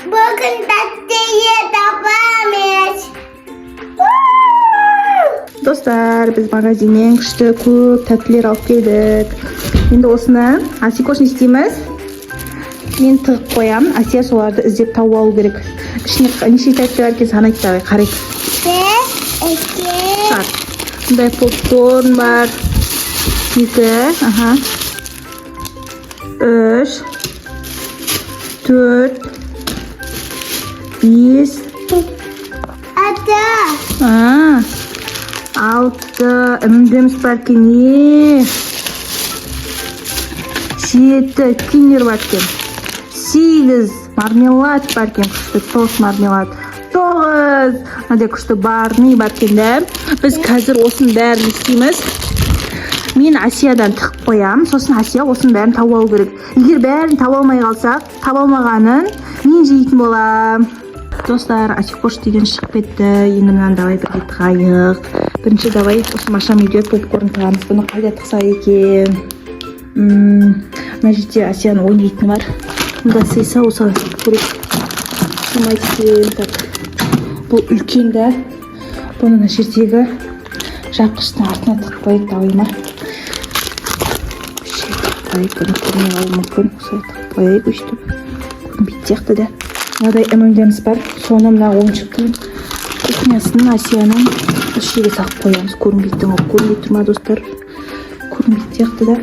Bugün tatlıya devam et. Dostlar, biz magazinнен күшті көп тәттілер алып келдік. Енді осыны Асикош не істейміз? Мен тығып қоямын. Асия соларды іздеп тауып алу керек. Ішіне неше тәтті бар екен санайды, давай қарайық. 1, 2. Бұндай попкорн бар. 2, 3, 4, 5. Ada. 6 M&M's бар екен. 7 киндер бар екен. 8 мармелад бар екен. Күшті тост мармелад. 9 мынандай күшті барни бар екен да. Біз қазір осының бәрін істейміз. Мен Асиядан тығып қоямын. Сосын Асия осының бәрін тауып алу керек. Егер бәрін таба алмай қалсақ, таба алмағанын мен жейтін боламын. Достар, Асикош деген шығып кетті. Енді мынаны давай бірге тығайық. Бірінші давай осы машам үйде попкорн тығамыз. Бұны қайда тықсақ екен? Мына жерде Асияның ойнайтыны бар. Мұнда сыйса осы көрек. Сымайды екен. Так. Бұл үлкен да. Бұны мына жердегі жапқыштың артына тығып қойып давай ма? Бұны көрмей алу мүмкін. Осылай тығып қойып өйстіп. Көрінбейді сияқты да. Мынадай M&M's бар. Соны мына ойыншықтың кухнясының Асияның осы жерге сақып қоямыз. Көрінбейді ма? Көрінбей тұр ма, достар? Көрінбейді сияқты да.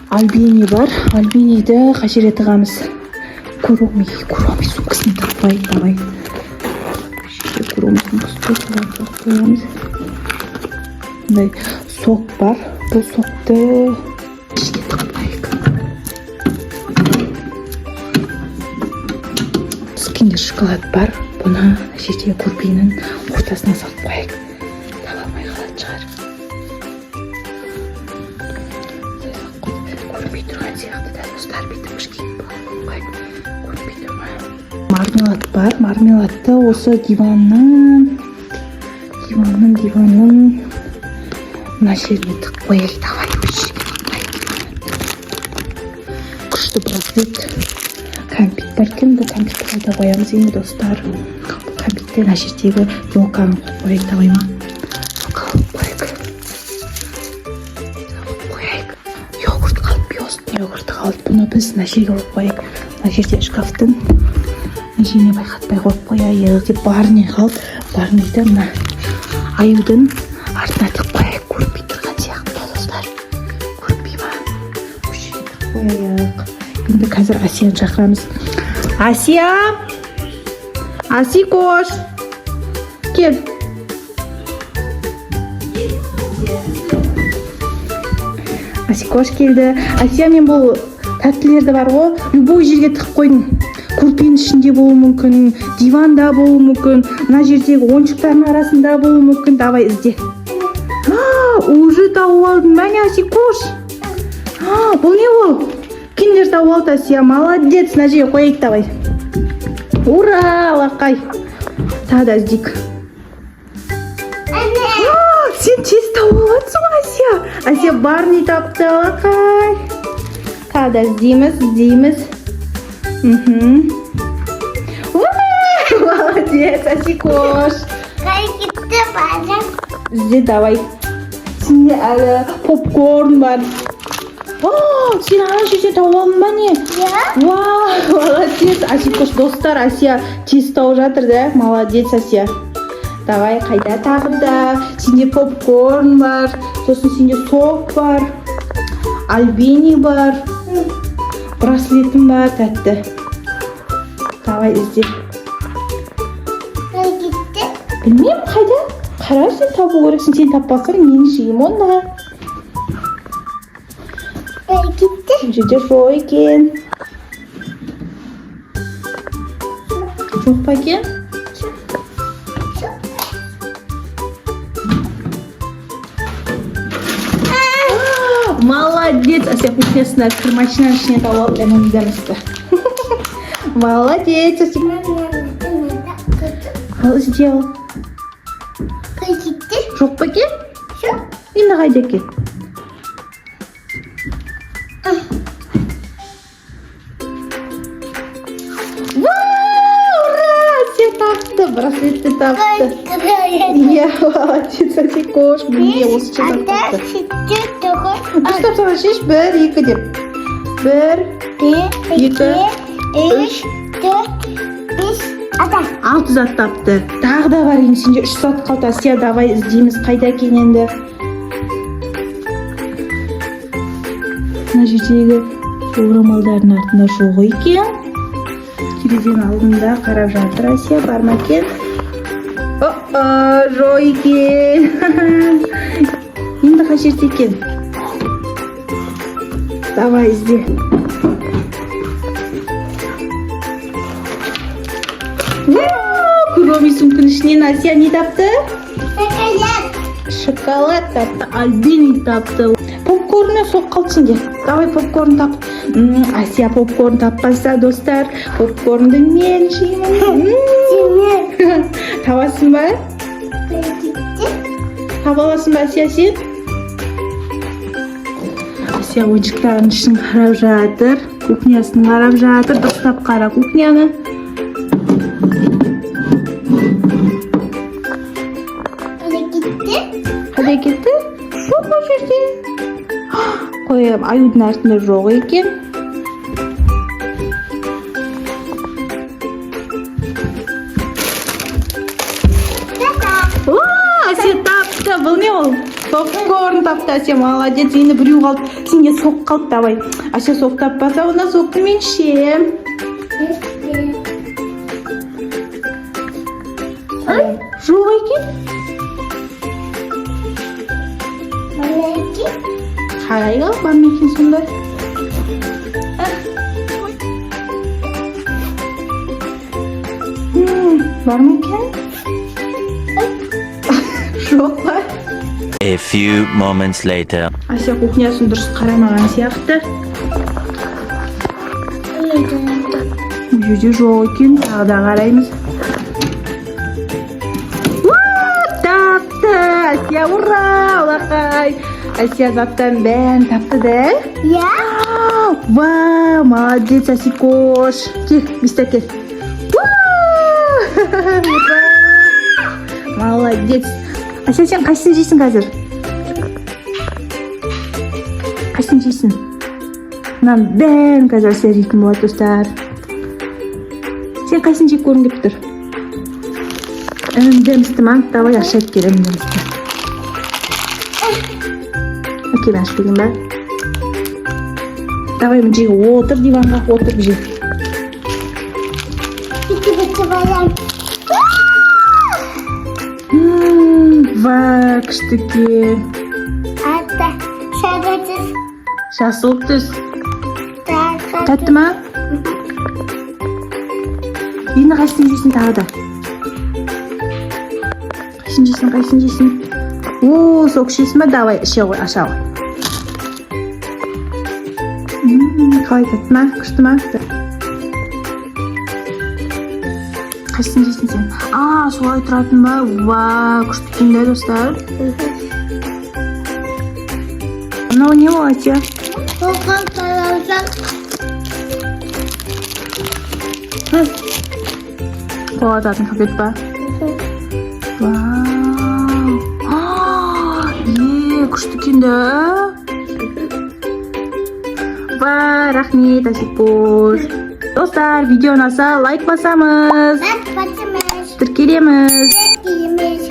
Альбини бар. Альбиниді қай жерге тығамыз? Куроми сумкасын тығып қойып, давай. Куроми сумкасын тығып қоямыз. Мындай сок бар. Бұл сокты ішке тығып қойып. Киндер шоколад бар. Бұны жерде көрпенің ортасына салып қойып. Таба алмай қалатын шығар. Көрінбей тұрған сияқты да, достар, бүйтіп кішкене қойып. Көрінбей тұр ма? Мармелад бар. Мармеладты осы диванның мына жеріне тығып қойып. Давай, осы жерге қойып. Күшті браслет. Кәмпит бар екен, бұл кәмпитті қайда қоямыз енді, достар. Бұл кәмпитті мына жердегі елканы қойып, давай ма? Қойып. Йогурт қалып, бұны біз мына жерге қойып. Мына жерде шкафтың мына жеріне байқатпай қойып қояйық деп барни қалып. Барниді мына аюдың артына тығып қояйық. Көрінбей тұрған сияқты, достар. Көрінбей ма? Осы жерге тығып қояйық. Енді қазір Асияны шақырамыз. Асия! Асикош! Кел! Асикош келді. Асия, мен бұл тәттілерді бар ғой, любой жерге тығып қойдың. Көрпенің ішінде болуы мүмкін, диванда болуы мүмкін, мына жердегі ойыншықтардың арасында болуы мүмкін. Давай ізде. Уже тауып алдың ба, не Асикош? Бұл не ол? Киндер тауып алды, Асия, молодец, мына жерге қойайық, давай. Ура, лақай. Тағы да іздейік. Сен тез тауып алатсың, Асия. Асия барни тапты, лақай. Тағы да іздейміз. Молодец, Асикош. Қай кетті базар? Ізде, давай. Сенде әлі попкорн бар. Сен ана жерде тауып алдың ба не? Вау, молодец, Асикош. Достар, Асия тез тауып жатыр да. Молодец, Асия. Давай, қайда тағы да. Сенде попкорн бар. Сосын сенде сок бар. Альбини бар. Браслетім бар, тәтті. Давай, ізде. Қай кетті? Білмеймін, қайда? Қара, сен табу керексің. Сен таппасаң, мен жеймін онда. Қай кетті? Жерде жоқ екен. Жоқ па екен? Молодец, Асия кухнясына кір машинаның ішіне тауып алып M&M'сті. Молодец, Асия. Ал ізде ал. Қай кетті? Жоқ па екен? Жоқ. Енді қайда екен? браслетті тапты. Иә, молодец, Асикош. Міне осы часап тапты. Дұрыстап саған шеш, 1, 2 деп. 1, 2, 3, 6 зат тапты. Тағы да бар ең ішінде 3 зат қалды. Асия, давай іздейміз қайда екен енді. Мына жердегі орамалдардың артында жоқ екен. Терезенің алдында қарап жатыр Асия, бар ма екен? Жоқ екен. Енді қай жерде екен? Давай ізде. Көремей сумканың ішінен Асия не тапты? Шоколад тапты, Альбин тапты. Попкорны соқ қалды сенде. Давай попкорн тап. Асия попкорн таппаса, достар, попкорнды мен жеймін. Табасың ба? Таба аласың ба, Асия, сен? Асия ойыншықтарын ішін қарап жатыр. Кухнясын қарап жатыр. Дұрыстап қара кухняны. Қайда кетті? Жоқ бұл жерде. Қоям, аюдың артында жоқ екен. Асия тапты. Бұл не ол? Попкорн тапты. Асия, молодец. Енді біреу қалды. Сенде соқ қалды, давай. Асия соқ таппаса, онда соқты мен ішем. Жоқ екен. Қарайға, бар ма екен сонда? Бар ма екен? Жоқ па? A few moments later. Асия кухнясын дұрыс қарамаған сияқты. Бұл жерде жоқ екен, тағы да қараймыз. Тапты! Асия, ура! Олақай! Асия заттан бәрін тапты да? Иә. Вау, молодец, Асикош. Кел, бистер кел. Молодец. Асия, сен қайсысын жейсің қазір? Қайсысын жейсің? Мынаны бәрін қазір Асия жейтін болады, достар. Сен қайсысын жеп көргің келіп тұр? Үндемісті ма? Давай ашайып кел, үндемісті. Әкел ашып келген ба? Давай мына жерге отыр, диванға отыр бір жерге. Вау, күшті екен. Жасыл түс. Тәтті ма? Енді қайсысын жейсің тағы да? Қайсысын жейсің? О, соқ ішесің ба? Давай, іше ғой, аша ғой. Қалай тәтті ма? Күшті ма? Қайсысын жейсің сен? Солай тұратын ба? Вау, күшті екен да, достар. Мынау не ол, Асия? Оған қалаусақ. Қолататын қабет ба? Вау. Күшті екен да. Вау, рахмет, Асикош. Достар, видео ұнаса лайк басамыз. Бәк батымыз. Тіркелеміз. Бәк дейміз.